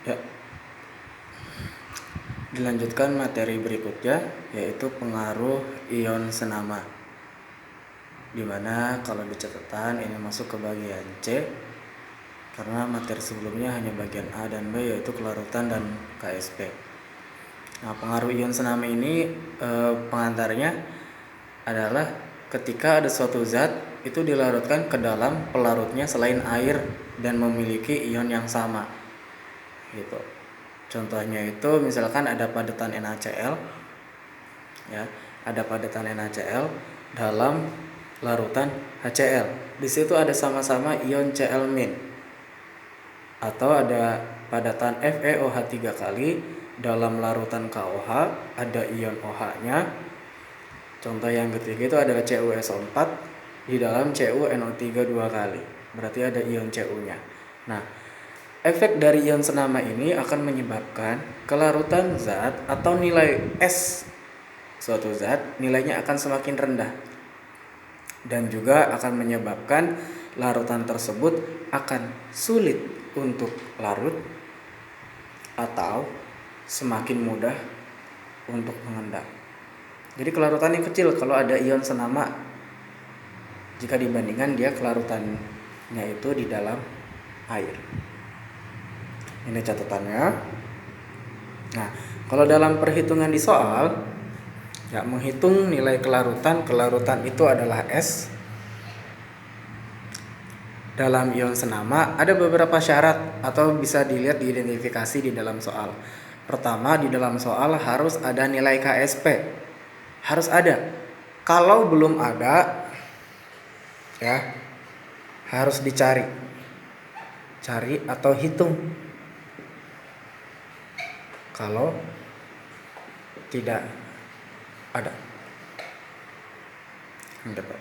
Ya, dilanjutkan materi berikutnya yaitu pengaruh ion senama. Dimana kalau di catatan ini masuk ke bagian C karena materi sebelumnya hanya bagian A dan B yaitu kelarutan dan KSP. Nah, pengaruh ion senama ini pengantarnya adalah ketika ada suatu zat itu dilarutkan ke dalam pelarutnya selain air dan memiliki ion yang sama gitu. Contohnya itu misalkan ada padatan NaCl ya, ada padatan NaCl dalam larutan HCl. Di situ ada sama-sama ion Cl-, atau ada padatan FeOH 3 kali dalam larutan KOH ada ion OH-nya. Contoh yang ketiga itu adalah CuSO4 di dalam CuNO3 2 kali. Berarti ada ion Cu-nya. Nah, efek dari ion senama ini akan menyebabkan kelarutan zat atau nilai S suatu zat nilainya akan semakin rendah. Dan juga akan menyebabkan larutan tersebut akan sulit untuk larut atau semakin mudah untuk mengendap. Jadi kelarutannya kecil kalau ada ion senama jika dibandingkan dia kelarutannya itu di dalam air. Ini catatannya. Nah, kalau dalam perhitungan di soal ya menghitung nilai kelarutan itu adalah S. Dalam ion senama ada beberapa syarat atau bisa dilihat diidentifikasi di dalam soal. Pertama, di dalam soal harus ada nilai KSP. Harus ada. Kalau belum ada ya harus dicari. Cari atau hitung. Kalau tidak ada.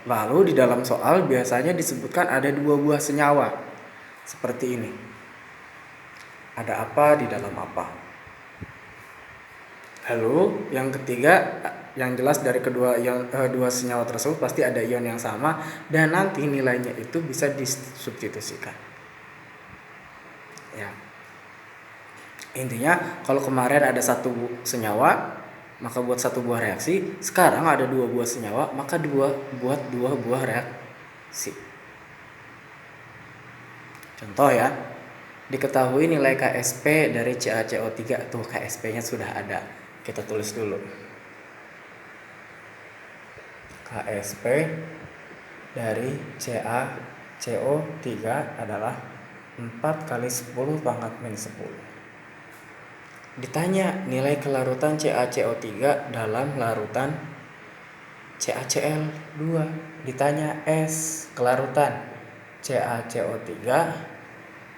Lalu di dalam soal biasanya disebutkan ada 2 buah senyawa. Seperti ini. Ada apa di dalam apa? Lalu yang ketiga, yang jelas dari dua senyawa tersebut pasti ada ion yang sama dan nanti nilainya itu bisa disubstitusikan. Ya. Intinya kalau kemarin ada 1 senyawa, maka buat 1 buah reaksi. Sekarang ada 2 buah senyawa, maka buat 2 buah reaksi. Contoh ya, diketahui nilai KSP dari CaCO3. Tuh KSP-nya sudah ada. Kita tulis dulu. KSP dari CaCO3 adalah 4 kali 10 pangkat min 10. Ditanya nilai kelarutan CaCO3 dalam larutan CaCl2. Ditanya S kelarutan CaCO3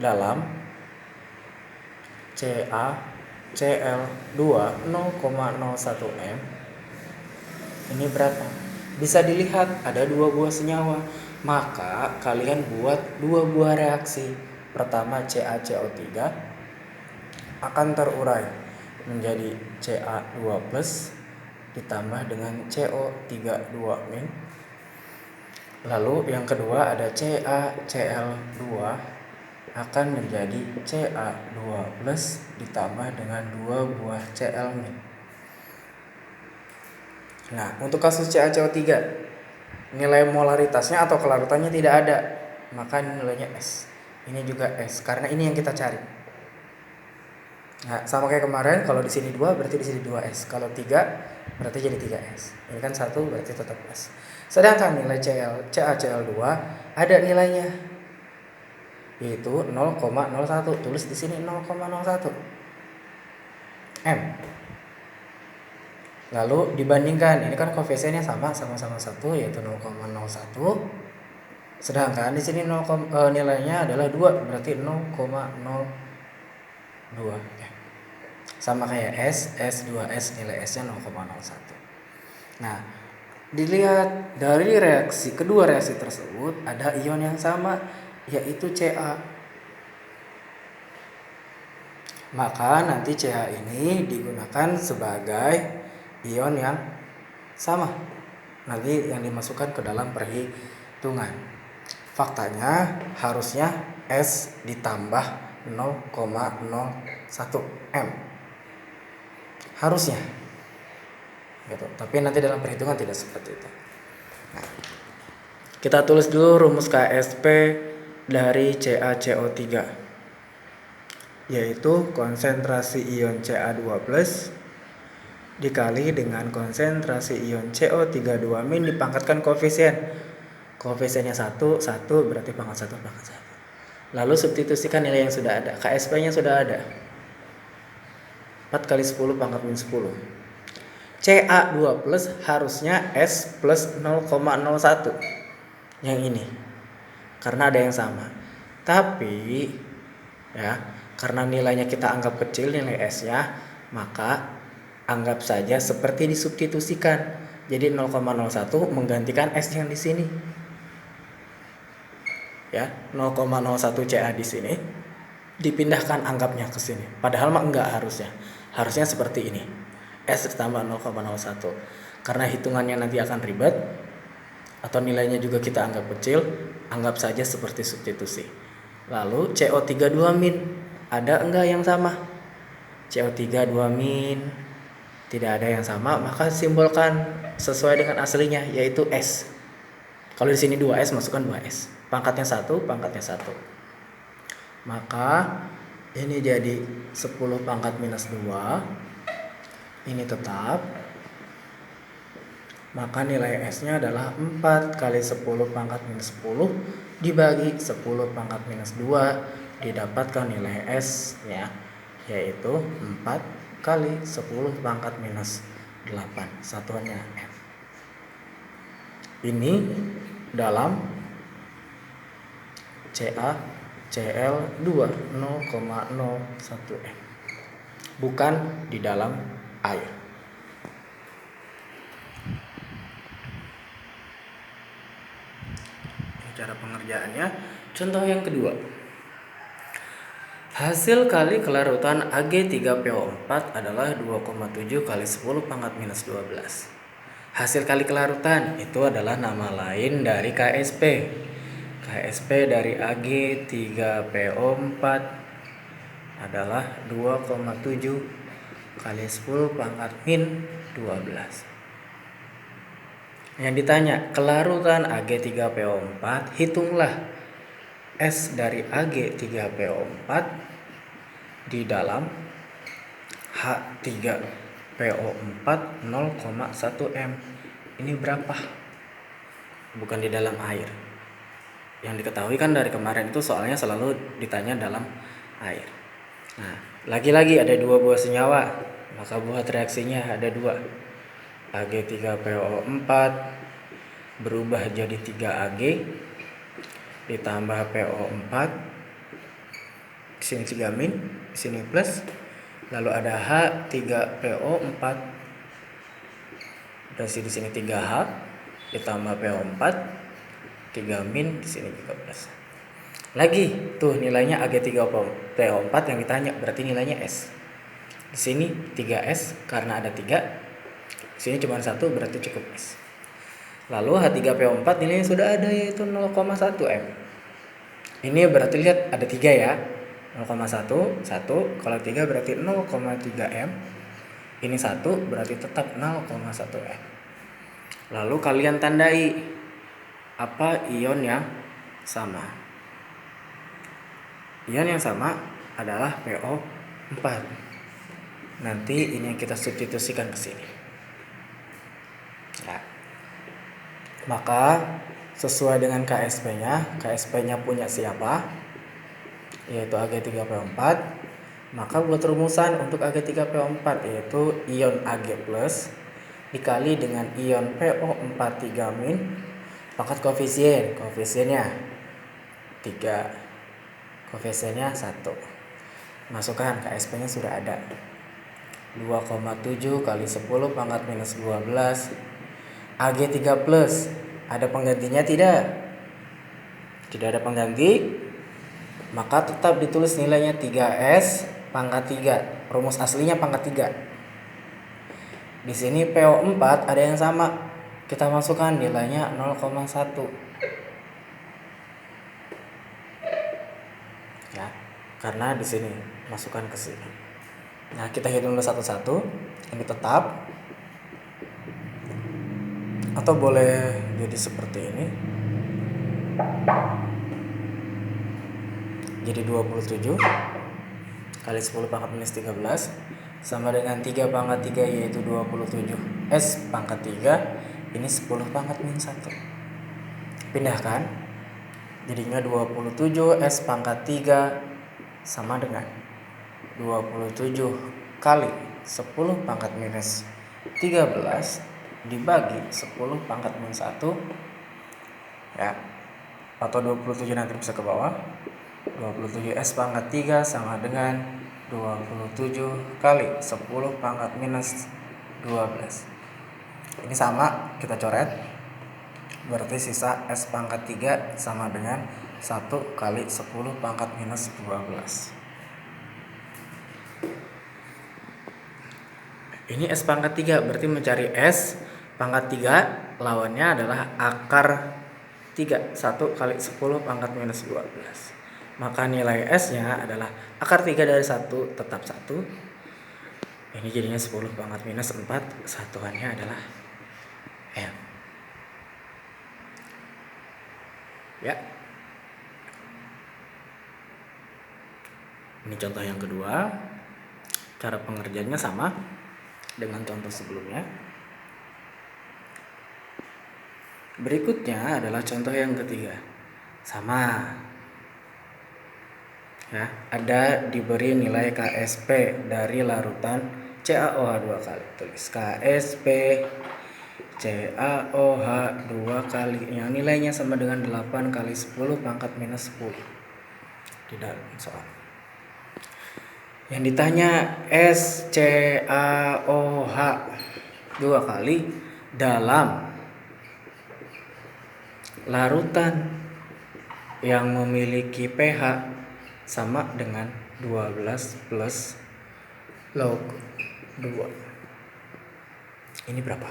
dalam CaCl2 0,01 m. Ini berapa? Bisa dilihat ada 2 buah senyawa. Maka kalian buat 2 buah reaksi. Pertama CaCO3 akan terurai menjadi Ca2+ ditambah dengan CO32 min. Lalu yang kedua ada CaCl2 akan menjadi Ca2+ ditambah dengan 2 buah Cl min. Nah, untuk kasus CaCO3 nilai molaritasnya atau kelarutannya tidak ada, maka nilainya S. Ini juga S karena ini yang kita cari. Nah, sama kayak kemarin, kalau di sini 2 berarti di sini 2S. Kalau 3 berarti jadi 3S. Ini kan 1 berarti tetap S. Sedangkan nilai CaCl2 ada nilainya yaitu 0,01. Tulis di sini 0,01 M. Lalu dibandingkan, ini kan koefisiennya sama-sama 1 yaitu 0,01. Sedangkan di sini nilainya adalah 2 berarti 0,02 ya. Sama kayak S, S2S nilai S-nya 0,01. Nah, dilihat dari kedua reaksi tersebut ada ion yang sama yaitu Ca. Maka nanti Ca ini digunakan sebagai ion yang sama. Nanti yang dimasukkan ke dalam perhitungan. Faktanya harusnya S ditambah 0,01 M. Harusnya. Gitu. Tapi nanti dalam perhitungan tidak seperti itu. Nah, kita tulis dulu rumus KSP dari CaCO3, yaitu konsentrasi ion Ca2+ dikali dengan konsentrasi ion CO32- dipangkatkan koefisien. Koefisiennya 1 berarti pangkat 1 pangkat 1. Lalu substitusikan nilai yang sudah ada. KSP-nya sudah ada. 4 kali 10 pangkat min 10. Ca2+ harusnya S plus 0,01. Yang ini. Karena ada yang sama. Tapi ya, karena nilainya kita anggap kecil nilai S-nya, maka anggap saja seperti disubstitusikan. Jadi 0,01 menggantikan S yang di sini. Ya, 0,01 Ca di sini dipindahkan anggapnya ke sini. Padahal mah enggak harusnya. Harusnya seperti ini. S ditambah 0,01. Karena hitungannya nanti akan ribet atau nilainya juga kita anggap kecil, anggap saja seperti substitusi. Lalu CO32- ada enggak yang sama? CO32- tidak ada yang sama, maka simbolkan sesuai dengan aslinya, yaitu S. Kalau di sini 2S, masukkan 2S. Pangkatnya 1, pangkatnya 1. Maka ini jadi 10 pangkat minus 2. Ini tetap. Maka nilai S-nya adalah 4 kali 10 pangkat minus 10 dibagi 10 pangkat minus 2, didapatkan nilai S-nya yaitu 4 kali 10 pangkat minus 8. Satuannya M. Ini dalam CaCl2 0,01 M. Bukan di dalam air. Cara pengerjaannya, contoh yang kedua. Hasil kali kelarutan Ag3PO4 adalah 2,7 kali 10 pangkat minus 12. Hasil kali kelarutan itu adalah nama lain dari KSP. KSP dari Ag3PO4 adalah 2,7 kali 10 pangkat min 12. Yang ditanya, kelarutan Ag3PO4, hitunglah S dari Ag3PO4 di dalam H3PO4 0,1 M. Ini berapa? Bukan di dalam air. Yang diketahui kan dari kemarin itu soalnya selalu ditanya dalam air. Nah, lagi-lagi ada 2 buah senyawa, maka buat reaksinya ada 2. Ag3PO4 berubah jadi 3Ag ditambah PO4, di sini 3-, di sini plus, lalu ada H3PO4, berarti di sini 3H ditambah PO4, 3-, di sini juga plus. Lagi tuh nilainya Ag3PO4 yang ditanya, berarti nilainya S. Di sini 3S karena ada 3. Sini cuma 1, berarti cukup S. Lalu H3PO4 nilainya sudah ada, yaitu 0,1 M. Ini berarti lihat ada 3 ya. 0,1, 1, kalau 3 berarti 0,3 M. Ini 1 berarti tetap 0,1 M. Lalu kalian tandai apa ion yang sama. Ion yang sama adalah PO4. Nanti ini yang kita substitusikan ke sini. Nah, maka sesuai dengan KSP-nya, KSP-nya punya siapa? Yaitu Ag3PO4. Maka buat rumusan untuk Ag3PO4 yaitu ion Ag+ dikali dengan ion PO4 3-, pangkat koefisiennya 3, koefisiennya 1. Masukkan KSP-nya sudah ada. 2,7 kali 10 pangkat minus 12 Ag3+, ada penggantinya tidak? Tidak ada pengganti, maka tetap ditulis nilainya 3S pangkat 3. Rumus aslinya pangkat 3. Di sini PO4 ada yang sama. Kita masukkan nilainya 0,1. karena di sini masukkan ke sini. Nah, kita hitung dulu satu-satu. Ini tetap, atau boleh jadi seperti ini. Jadi 27 kali 10 pangkat minus 13 sama dengan 3 pangkat 3 yaitu 27 S pangkat 3. Ini 10 pangkat minus 1. Pindahkan, jadinya 27 S pangkat 3 sama dengan 27 kali 10 pangkat minus 13 dibagi 10 pangkat minus 1 ya, atau 27 nanti bisa ke bawah. 27 S pangkat 3 sama dengan 27 kali 10 pangkat minus 12. Ini sama, kita coret. Berarti sisa S pangkat 3 sama dengan 1 kali 10 pangkat minus 12. Ini S pangkat 3, berarti mencari S pangkat 3 lawannya adalah akar 3, 1 kali 10 pangkat minus 12. Maka nilai S-nya adalah akar 3 dari 1 tetap 1. Ini jadinya 10 pangkat minus 4, satuannya adalah M. Ya. Ini contoh yang kedua. Cara pengerjaannya sama dengan contoh sebelumnya. Berikutnya adalah contoh yang ketiga. Sama. Ya, ada diberi nilai KSP dari larutan CaOH 2 kali. Tulis KSP CaOH 2 kali yang nilainya sama dengan 8 kali 10 pangkat minus 10 di dalam soal. Yang ditanya SCaOH 2 kali dalam larutan yang memiliki pH sama dengan 12 plus log 2. Ini berapa?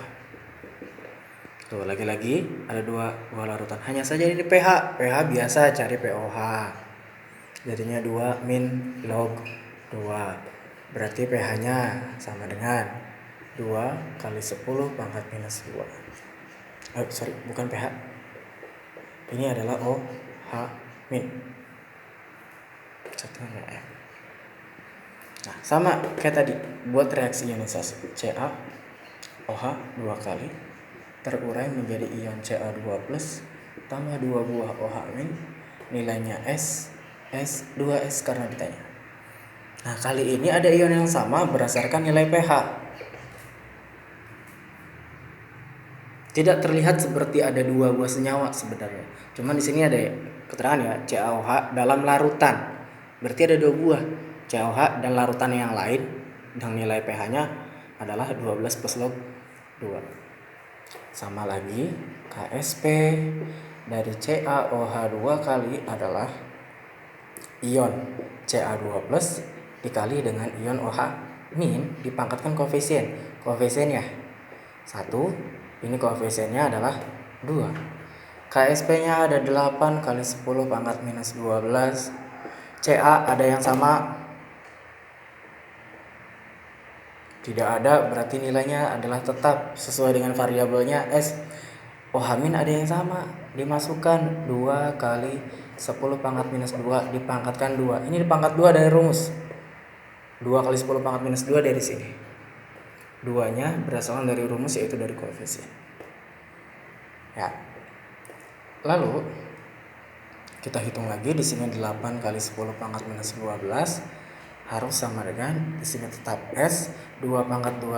Tuh, lagi-lagi ada dua larutan. Hanya saja ini pH biasa, cari pOH. Jadinya 2 min log 2. Berarti pH-nya sama dengan 2 kali 10 pangkat minus 2. Bukan pH. Ini adalah OH min. Satunya M. Nah, sama kayak tadi, buat reaksi ionisasi. CaOH 2 kali terurai menjadi ion Ca2 plus tambah 2 buah OH min, nilainya S 2S karena ditanya. Nah, kali ini ada ion yang sama berdasarkan nilai pH. Tidak terlihat seperti ada 2 buah senyawa sebenarnya. Cuman di sini ada keterangan ya, CaOH dalam larutan. Berarti ada 2 buah CaOH dan larutan yang lain yang nilai pH-nya adalah 12 plus log 2. Sama lagi, KSP dari CaOH 2 kali adalah ion Ca2 plus dikali dengan ion OH min dipangkatkan koefisiennya 1. Ini koefisiennya adalah 2. KSP-nya ada 8 kali 10 pangkat minus 12. Ca ada yang sama? Tidak ada, berarti nilainya adalah tetap sesuai dengan variabelnya S. OH min ada yang sama, dimasukkan 2 kali 10 pangkat minus 2 dipangkatkan 2. Ini dipangkat 2 dari rumus. 2 kali 10 pangkat minus 2 dari sini. 2-nya berdasarkan dari rumus, yaitu dari koefisien. Ya. Lalu kita hitung lagi, di sini 8 kali 10 pangkat minus 12 harus sama dengan di sini tetap S 2 pangkat 2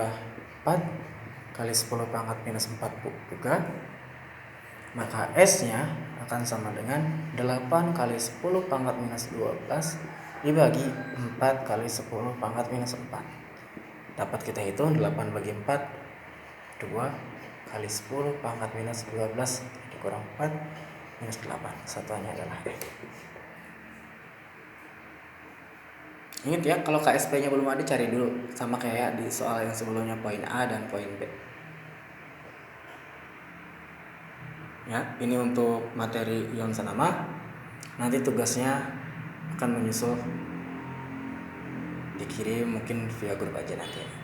4 kali 10 pangkat minus 4 juga. Maka S-nya akan sama dengan 8 kali 10 pangkat minus 12 dibagi 4 kali 10 pangkat minus 4. Dapat kita hitung 8 bagi 4 2 kali 10 pangkat minus 12 dikurang 4 minus 8, satuannya adalah E. Ingat ya, kalau KSP-nya belum ada cari dulu, sama kayak di soal yang sebelumnya poin A dan poin B. Ya, ini untuk materi ion senama. Nanti tugasnya akan menyusul dikirim mungkin via grup aja nanti.